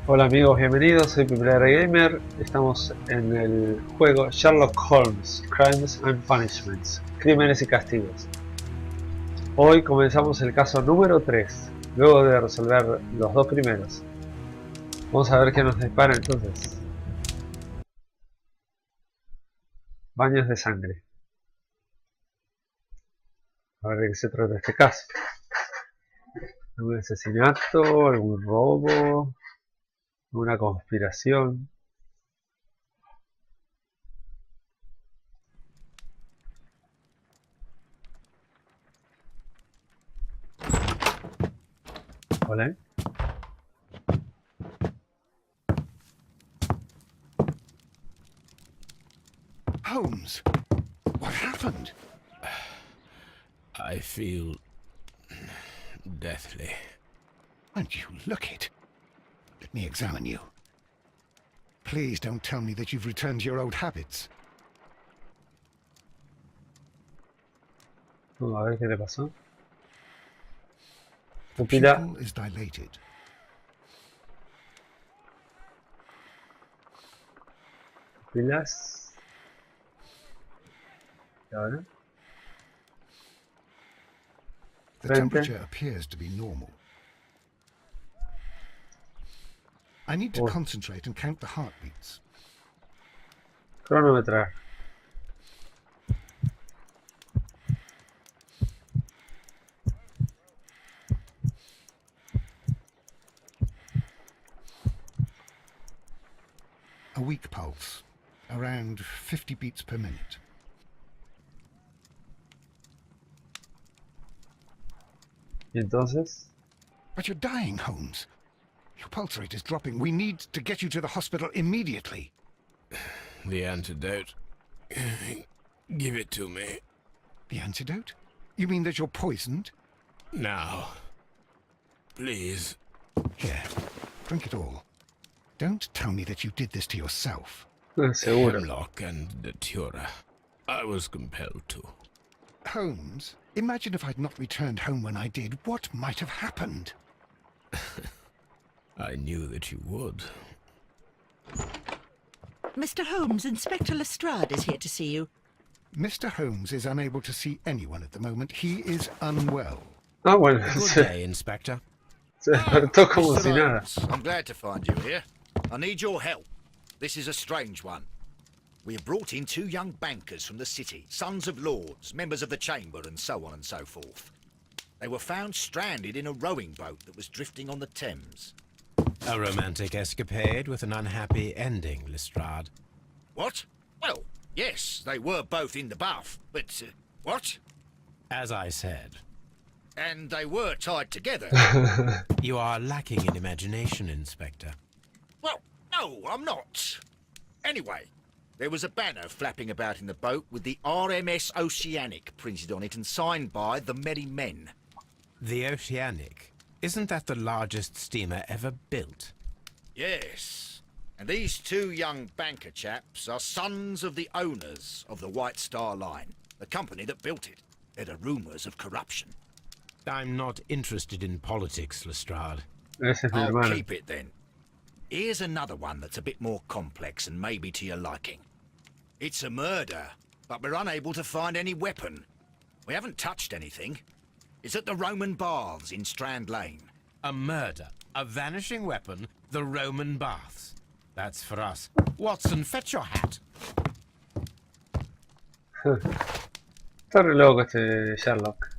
Hola amigos, bienvenidos, soy Pipelaregamer. Estamos en el juego Sherlock Holmes, Crimes and Punishments, Crímenes y Castigos. Hoy comenzamos el caso número 3, luego de resolver los dos primeros. Vamos a ver qué nos depara entonces. Baños de sangre. A ver de qué se trata este caso. ¿Algún asesinato? ¿Algún robo? ¿Una conspiración? Hola. Holmes, what happened? I feel deathly. And you look it. Let me examine you. Please don't tell me that you've returned to your old habits. Vamos a ver qué le pasó. The Pupila. pupil is dilated. Pupilas. ¿Y ahora? The Frente. temperature appears to be normal. I need to concentrate and count the heartbeats. Cronometrar. A weak pulse, around 50 beats per minute. ¿Y entonces? But you're dying, Holmes. Your pulse rate is dropping. We need to get you to the hospital immediately. The antidote. Give it to me. The antidote? You mean that you're poisoned? Now. Please. Here, drink it all. Don't tell me that you did this to yourself. Seguro. Hemlock and datura. I was compelled to. Holmes, imagine if I'd not returned home when I did. What might have happened? I knew that you would. Mr. Holmes, Inspector Lestrade is here to see you. Mr. Holmes is unable to see anyone at the moment. He is unwell. Ah, bueno, Good se day, Inspector. despertó como Mr. si nada. Holmes, I'm glad to find you here. I need your help. This is a strange one. We have brought in two young bankers from the city, sons of lords, members of the chamber, and so on and so forth. They were found stranded in a rowing boat that was drifting on the Thames. A romantic escapade with an unhappy ending, Lestrade. What? Well, yes, they were both in the bath, but... what? As I said, And they were tied together. you are lacking in imagination, Inspector. Well, no, I'm not. Anyway, there was a banner flapping about in the boat with the RMS Oceanic printed on it and signed by the Merry Men. The Oceanic. Isn't that the largest steamer ever built? Yes. And these two young banker chaps are sons of the owners of the White Star Line, the company that built it. There are rumours of corruption. I'm not interested in politics, Lestrade. Ese es mi I'll hermano. keep it then. Here's another one that's a bit more complex and maybe to your liking. It's a murder, but we're unable to find any weapon. We haven't touched anything. It's at the Roman Baths in Strand Lane. A murder, a vanishing weapon, the Roman baths. That's for us. Watson, fetch your hat. Está re loco este Sherlock.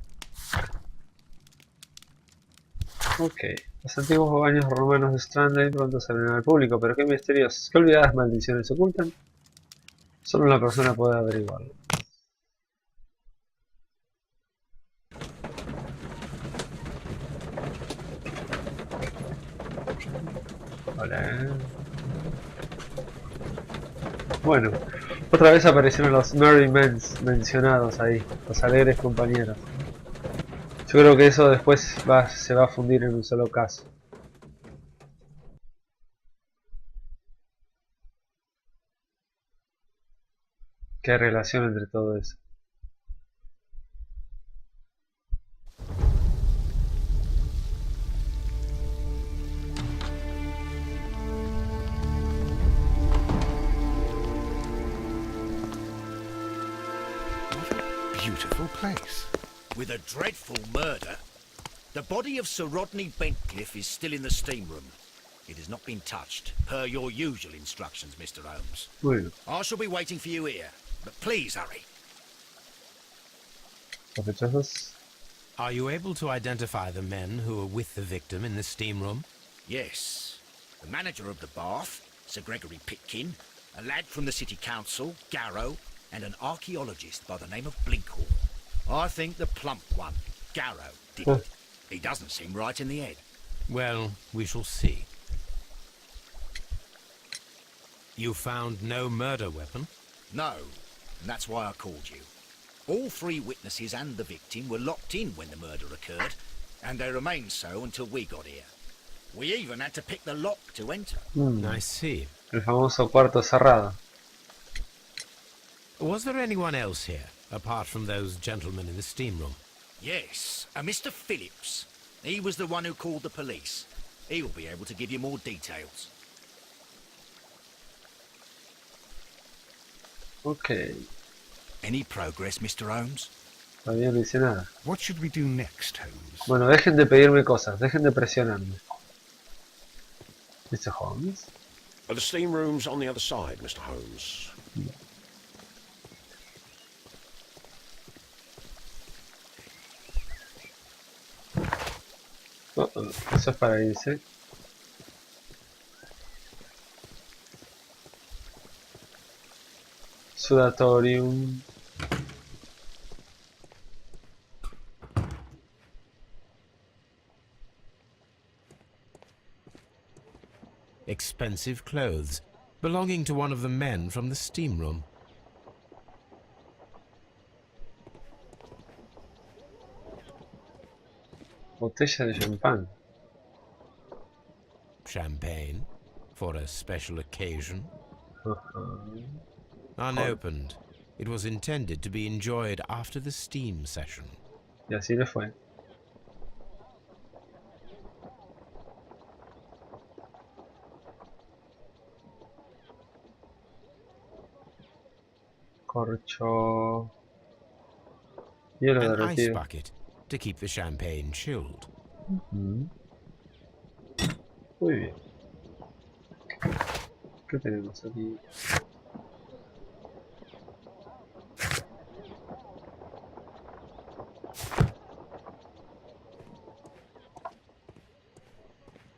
Ok. Los antiguos baños romanos de Strand pronto salen al público, pero qué misterios, qué olvidadas maldiciones se ocultan. Solo una persona puede averiguarlo. Hola. Bueno, otra vez aparecieron los Merry Men mencionados ahí, los alegres compañeros. Yo creo que eso después se va a fundir en un solo caso. ¿Qué relación entre todo eso? beautiful place. With a dreadful murder. The body of Sir Rodney Bentcliffe is still in the steam room. It has not been touched, per your usual instructions, Mr. Holmes. Bueno, I shall be waiting for you here, but please hurry. sospechosos. Are you able to identify the men who were with the victim in the steam room? Yes. The manager of the bath, Sir Gregory Pitkin, a lad from the city council, Garrow, and an archaeologist by the name of Blinkhorn. I think the plump one, Garrow, did it. He doesn't seem right in the head. Well, we shall see. You found no murder weapon? No, and that's why I called you. All three witnesses and the victim were locked in when the murder occurred, and they remained so until we got here. We even had to pick the lock to enter. I see. El famoso cuarto cerrado. Was there anyone else here, apart from those gentlemen in the steam room? Yes, a Mr. Phillips. He was the one who called the police. He will be able to give you more details. Ok, Any progress, Mr. Holmes? todavía no hice nada. What should we do next, Holmes? Bueno, dejen de pedirme cosas, dejen de presionarme. Mr. Holmes. The steam room's on the other side, Mr. Holmes. Eso es para irse. Sudatorium. Expensive clothes, belonging to one of the men from the steam room. Botella de champán. Champagne, for a special occasion. Ajá. Unopened. It was intended to be enjoyed after the steam session. Y así le fue. Corcho. Hielo An ice derretido. bucket to keep the champagne chilled. Muy bien. ¿Qué tenemos aquí?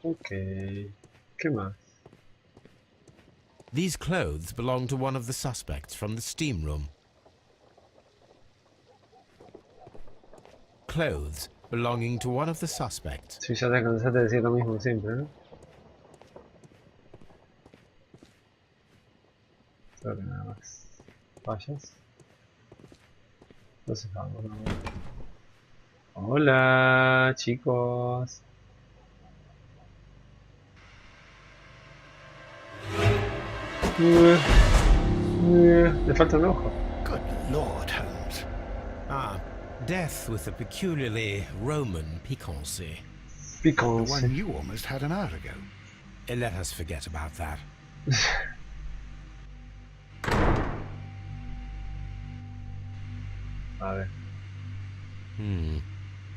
Ok. ¿Qué más? These clothes belong to one of the suspects from the steam room. Clothes belonging to one of the suspects. Si ya te cansaste de decir lo mismo siempre, ¿no? Creo que nada más. ¿Vayas? Entonces vamos. Hola, chicos. Le falta un ojo. Good Lord, Holmes. Ah, death with a peculiarly Roman piquancy. The Picancy. one you almost had an hour ago. Let us forget about that. A ver.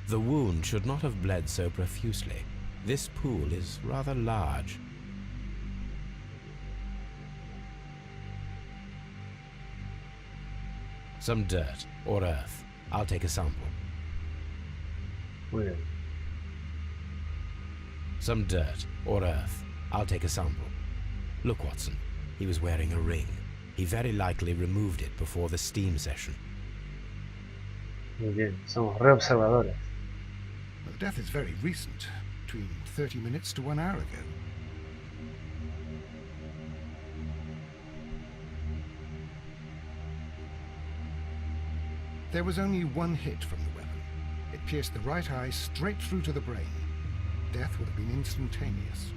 The wound should not have bled so profusely. This pool is rather large. Some dirt or earth. I'll take a sample. Muy bien. Some dirt or earth. I'll take a sample. Look, Watson. He was wearing a ring. He very likely removed it before the steam session. Muy bien. Somos re observadores. The death is very recent, between 30 minutes to 1 hour ago. There was only one hit from the weapon. It pierced the right eye straight through to the brain. Death would have been instantaneous.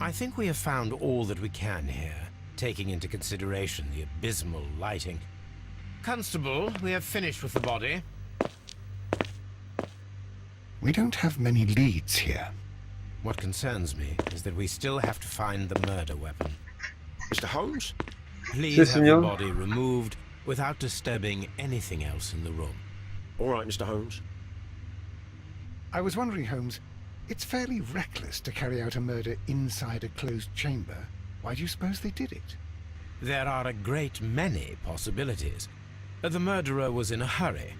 I think we have found all that we can here, taking into consideration the abysmal lighting. Constable, we have finished with the body. We don't have many leads here. What concerns me is that we still have to find the murder weapon. Mr. Holmes? Please Sí, have the señor. body removed without disturbing anything else in the room. All right, Mr. Holmes. I was wondering, Holmes, it's fairly reckless to carry out a murder inside a closed chamber. Why do you suppose they did it? There are a great many possibilities. The murderer was in a hurry,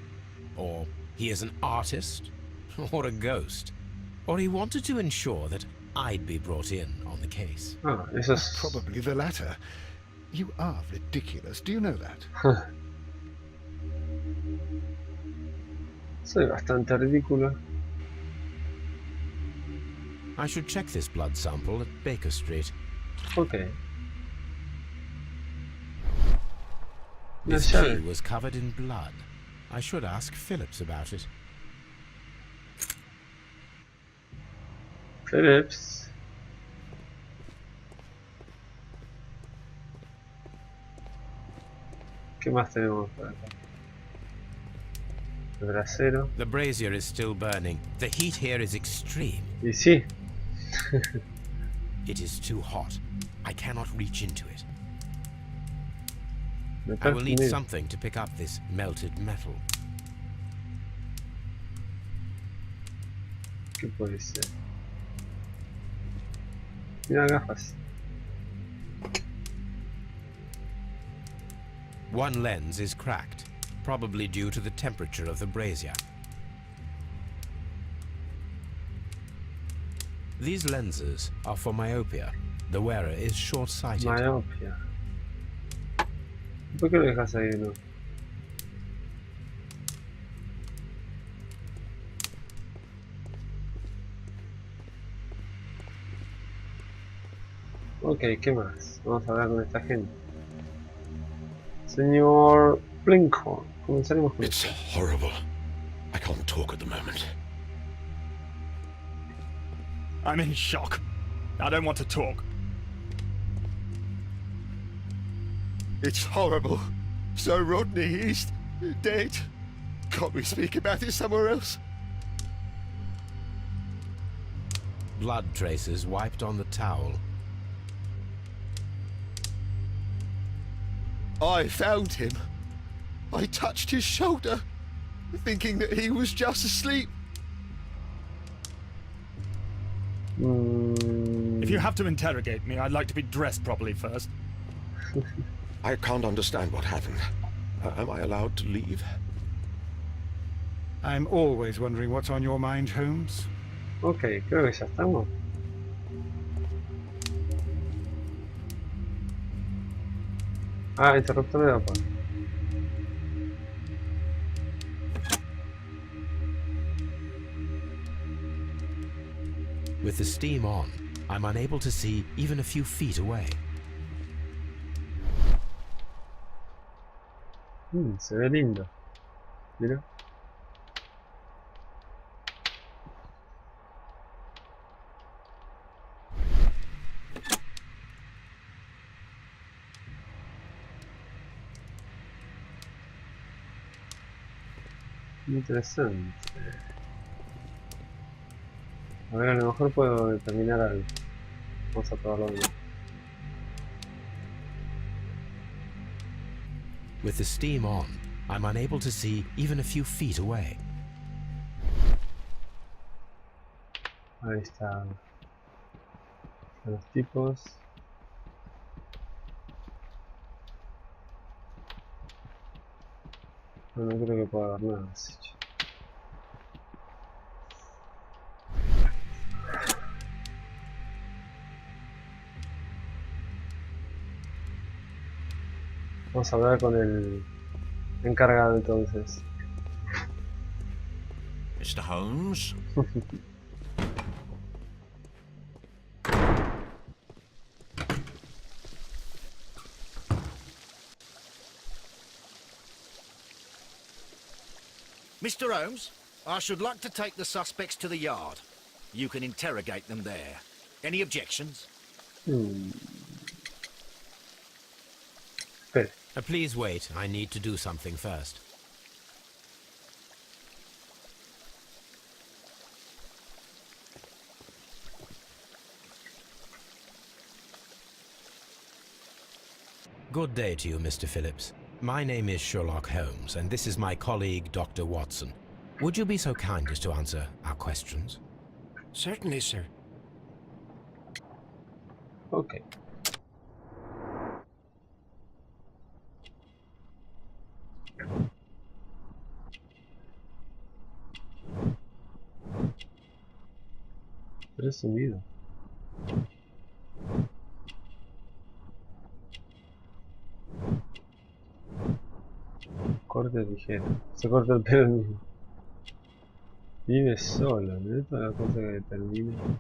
or he is an artist, or a ghost, or he wanted to ensure that I'd be brought in on the case. Ah, eso es... Probably the latter. You are ridiculous. Do you know that? Soy bastante ridículo. I should check this blood sample at Baker Street. Ok. Una This key llave. was covered in blood. I should ask Phillips about it. Phillips. ¿Qué más tenemos por acá? El brasero. The brazier is still burning. The heat here is extreme. Y sí. It is too hot. I cannot reach into it. Me I will need parece something to pick up this melted metal. ¿Qué puede ser? Mira, gafas. One lens is cracked, probably due to the temperature of the brazier. These lenses are for myopia. The wearer is short-sighted. Myopia. ¿Por qué lo dejas ahí, no? Ok, ¿qué más? Vamos a hablar con esta gente. Señor Blinkhorn, comenzaremos con It's esto. horrible. I can't talk at the moment. I'm in shock. I don't want to talk. It's horrible. So Rodney, he's dead. Can't we speak about it somewhere else? Blood traces wiped on the towel. I found him. I touched his shoulder, thinking that he was just asleep. If you have to interrogate me, I'd like to be dressed properly first. I can't understand what happened. Am I allowed to leave? I'm always wondering what's on your mind, Holmes. Ok, creo que ya estamos. Ah, interruptor de vapor. With the steam on, I'm unable to see even a few feet away. Se ve lindo. Mira. Interesante. A ver, a lo mejor puedo determinar algo. Vamos a probarlo bien. With the steam on, I'm unable to see even a few feet away. Ahí está. Los tipos. No, no creo que pueda ver nada. Así que... Vamos a hablar con el encargado entonces. Mr. Holmes? Mr. Holmes, I should like to take the suspects to the yard. You can interrogate them there. Any objections? Espere. Please wait. I need to do something first. Good day to you, Mr. Phillips. My name is Sherlock Holmes, and this is my colleague, Dr. Watson. Would you be so kind as to answer our questions? Certainly, sir. Ok. Presumido. Corte ligero. Se corta el pelo mismo. Vive solo, ¿no? Toda la cosa que termina.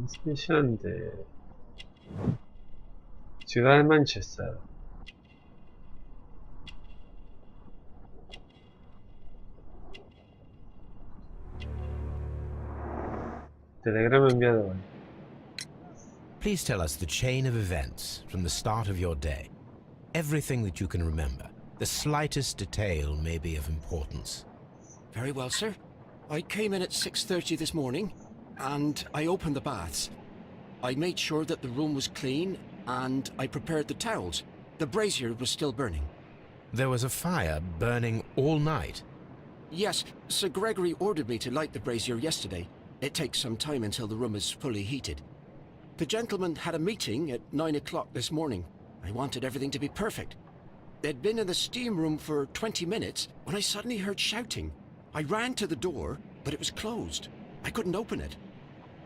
Es brillante. Ciudad de Manchester. Telegrama enviado hoy. Please tell us the chain of events from the start of your day. Everything that you can remember. The slightest detail may be of importance. Very well, sir. I came in at 6:30 this morning, and I opened the baths. I made sure that the room was clean, and I prepared the towels. The brazier was still burning. There was a fire burning all night. Yes, Sir Gregory ordered me to light the brazier yesterday. It takes some time until the room is fully heated. The gentleman had a meeting at 9 o'clock this morning. I wanted everything to be perfect. They'd been in the steam room for 20 minutes when I suddenly heard shouting. I ran to the door, but it was closed. I couldn't open it.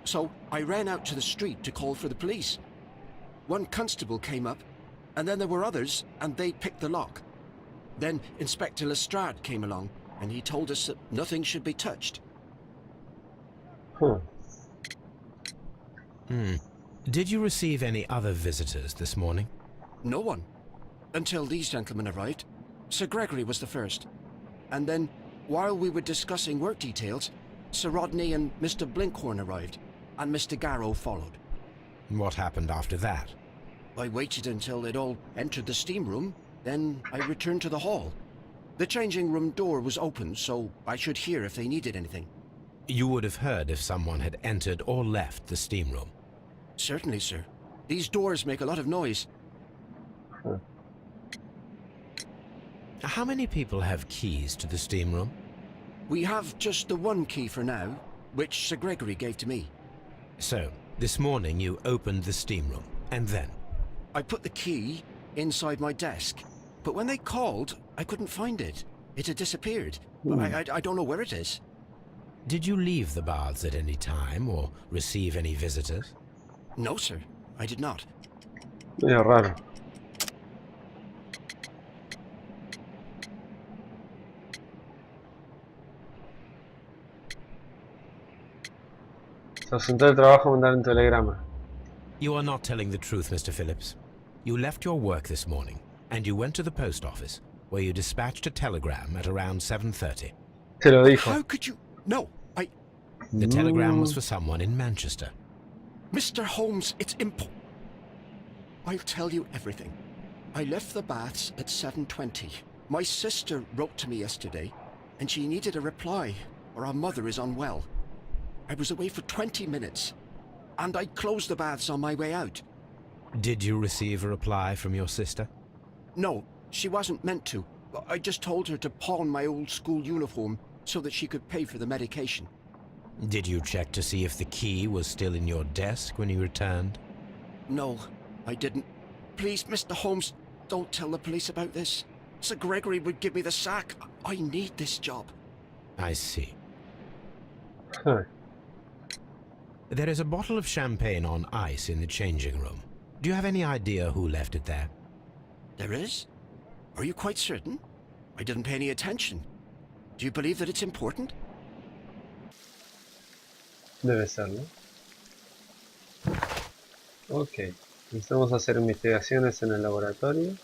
So I ran out to the street to call for the police. One constable came up, and then there were others, and they picked the lock. Then Inspector Lestrade came along, and he told us that nothing should be touched. Huh. Did you receive any other visitors this morning? No one. Until these gentlemen arrived. Sir Gregory was the first. And then, while we were discussing work details, Sir Rodney and Mr. Blinkhorn arrived, and Mr. Garrow followed. What happened after that? I waited until they'd all entered the steam room, then I returned to the hall. The changing room door was open, so I should hear if they needed anything. You would have heard if someone had entered or left the steam room. Certainly, sir. These doors make a lot of noise. Huh. How many people have keys to the steam room? We have just the one key for now, which Sir Gregory gave to me. So, this morning you opened the steam room, and then? I put the key inside my desk, but when they called, I couldn't find it. It had disappeared. I don't know where it is. Did you leave the baths at any time, or receive any visitors? No, sir. I did not. Medio raro. Se ausentó del trabajo a mandar un telegrama. You are not telling the truth, Mr. Phillips. You left your work this morning, and you went to the post office, where you dispatched a telegram at around 7:30. Te lo dijo. How could you... No, The telegram was for someone in Manchester. Mr. Holmes, it's I'll tell you everything. I left the baths at 7:20. My sister wrote to me yesterday, and she needed a reply, or our mother is unwell. I was away for 20 minutes, and I closed the baths on my way out. Did you receive a reply from your sister? No, she wasn't meant to. I just told her to pawn my old school uniform so that she could pay for the medication. Did you check to see if the key was still in your desk when you returned? No, I didn't. Please, Mr. Holmes, don't tell the police about this. Sir Gregory would give me the sack. I need this job. I see. Huh. There is a bottle of champagne on ice in the changing room. Do you have any idea who left it there? There is? Are you quite certain? I didn't pay any attention. Do you believe that it's important? Debe serlo. Ok. Necesitamos hacer investigaciones en el laboratorio.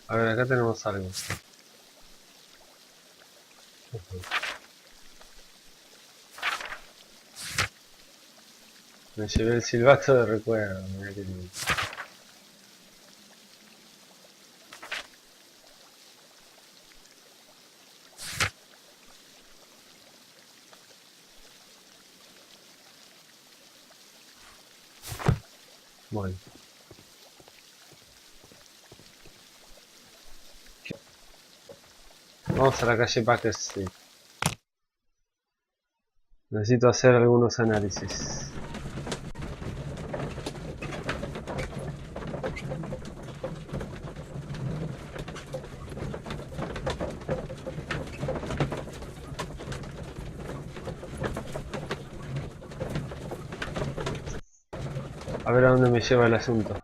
A ver, acá tenemos algo. Me llevé el silbato de recuerdo. Mirá qué lindo. Bueno. Vamos a la calle Baker Street. Necesito hacer algunos análisis. A ver a dónde me lleva el asunto.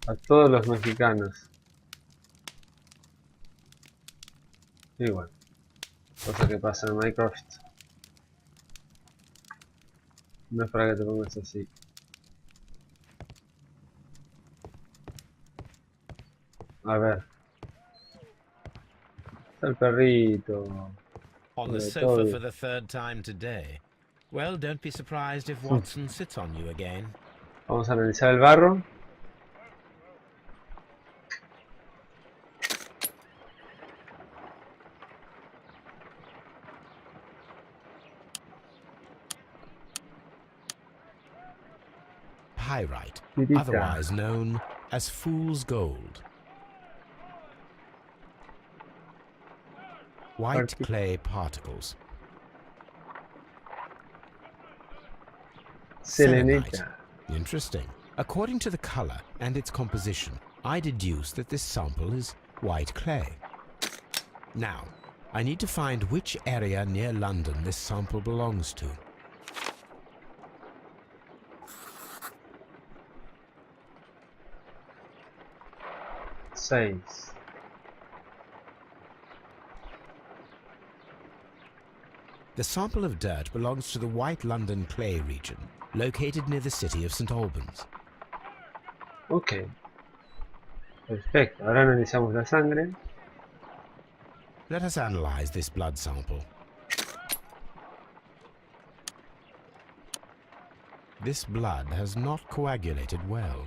A todos los mexicanos. Igual. Cosa que pasa en Minecraft. No es para que te pongas así. A ver. Está el perrito. On the Sobre sofa todo. for the third time today. Well, don't be surprised if Watson sits on you again. Vamos a analizar el barro. Pyrite, Pirita. otherwise known as fool's gold. White clay particles. Selenita. Interesting. According to the color and its composition, I deduce that this sample is white clay. Now, I need to find which area near London this sample belongs to. Seis. The sample of dirt belongs to the White London clay region, located near the city of St. Albans. Ok. Perfecto. Ahora analizamos la sangre. Let us analyze this blood sample. This blood has not coagulated well.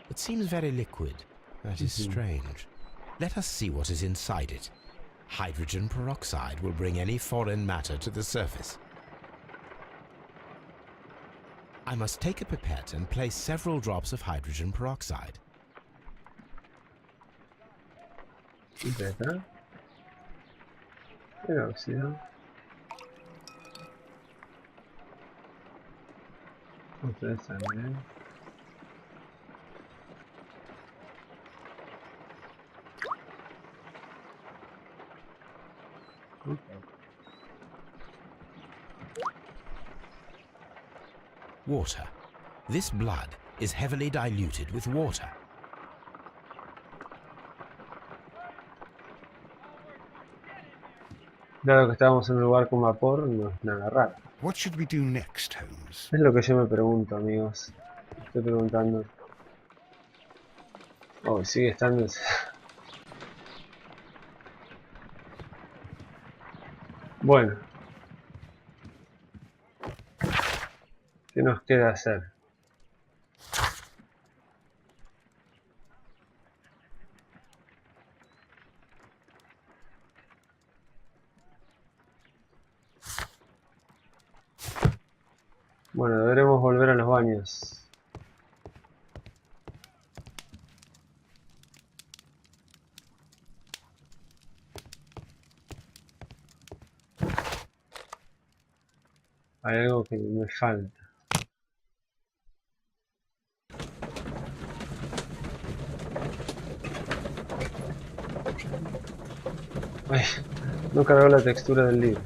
It seems very liquid. That is strange. Let us see what is inside it. Hydrogen peroxide will bring any foreign matter to the surface. I must take a pipette and place several drops of hydrogen peroxide. Pipeta. Peróxido. Otra de sangre. Okay. Water. This blood is heavily diluted with water. Dado que estábamos en un lugar con vapor, no es nada raro. What should we do next, Holmes? Es lo que yo me pregunto, amigos. Estoy preguntando. Oh, sigue estando. Bueno. ¿Qué nos queda hacer? Bueno, deberemos volver a los baños. Hay algo que me falta. Ay, no cargó la textura del libro.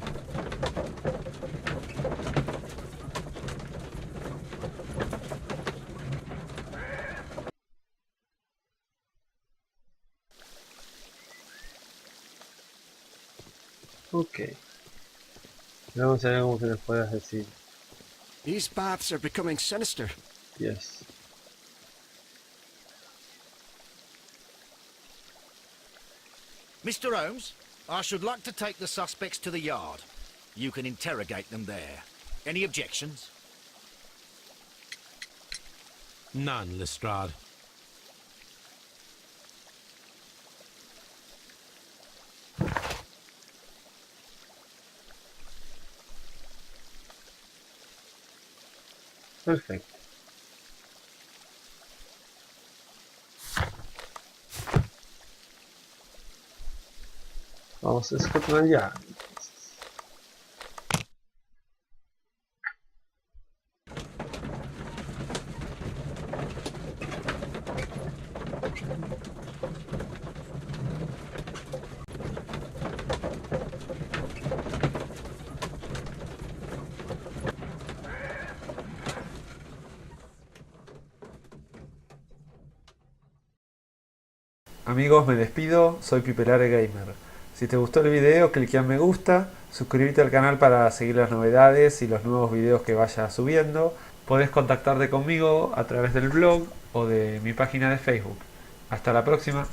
Ok. Vamos a ver cómo que nos puedas decir. These baths are becoming sinister. Yes. Mr. Holmes, I should like to take the suspects to the yard. You can interrogate them there. Any objections? None, Lestrade. Perfecto. Vamos a Scotland Yard. Amigos, me despido, soy Pipelaregamer. Si te gustó el video, clique en me gusta, suscríbete al canal para seguir las novedades y los nuevos videos que vaya subiendo. Podés contactarte conmigo a través del blog o de mi página de Facebook. Hasta la próxima.